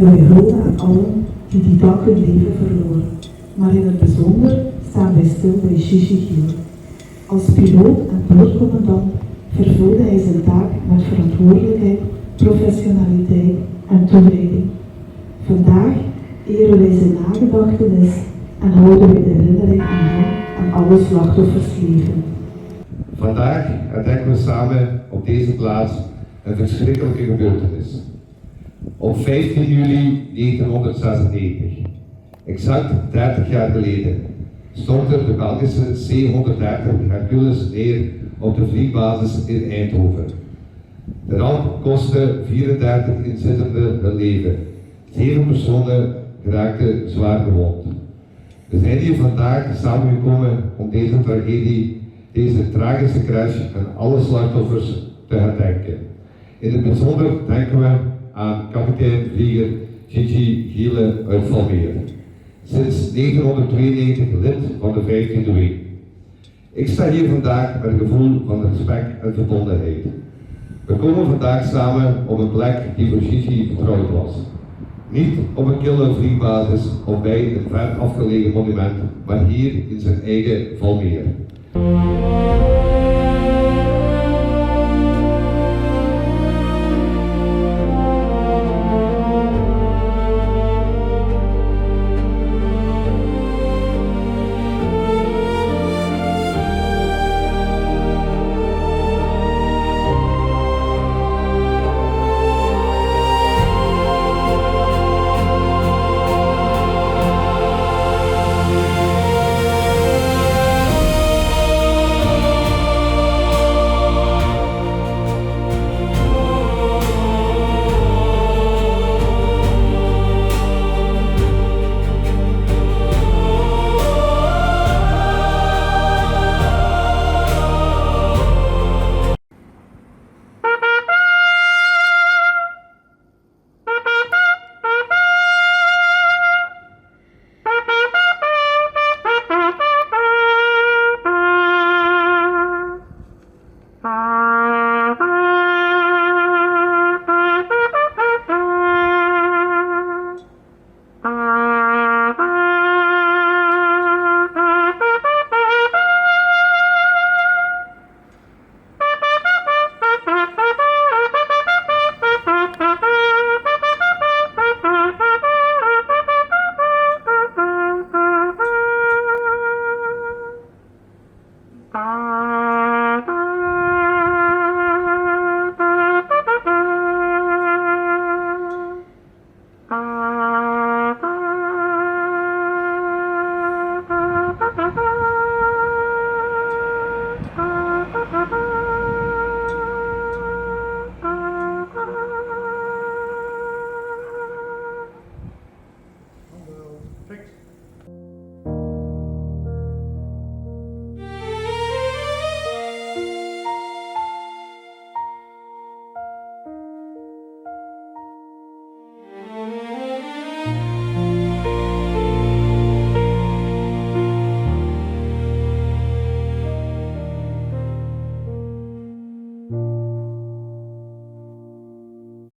brengen wij hulde aan allen die die dag hun leven verloren. Maar in het bijzonder staan wij stil bij Gigi Gielen. Als piloot en boordcommandant vervulde hij zijn taak met verantwoordelijkheid, professionaliteit en toewijding. Vandaag eren wij zijn nagedachtenis en houden wij de herinnering aan hem en alle slachtoffers leven. Vandaag herdenken we samen op deze plaats een verschrikkelijke gebeurtenis. Op 15 juli 1996, exact 30 jaar geleden, stortte de Belgische C-130 Hercules neer op de vliegbasis in Eindhoven. De ramp kostte 34 inzittenden hun leven. 7 personen geraakten zwaar gewond. We zijn hier vandaag samengekomen om deze tragedie, deze tragische crash en alle slachtoffers te herdenken. In het bijzonder denken we aan kapitein-vlieger Gigi Gielen uit Val-Meer. Sinds 1992 lid van de 15e week. Ik sta hier vandaag met een gevoel van respect en verbondenheid. We komen vandaag samen op een plek die voor Gigi vertrouwd was. Niet op een kille vliegbasis of bij een ver afgelegen monument, maar hier in zijn eigen Val-Meer.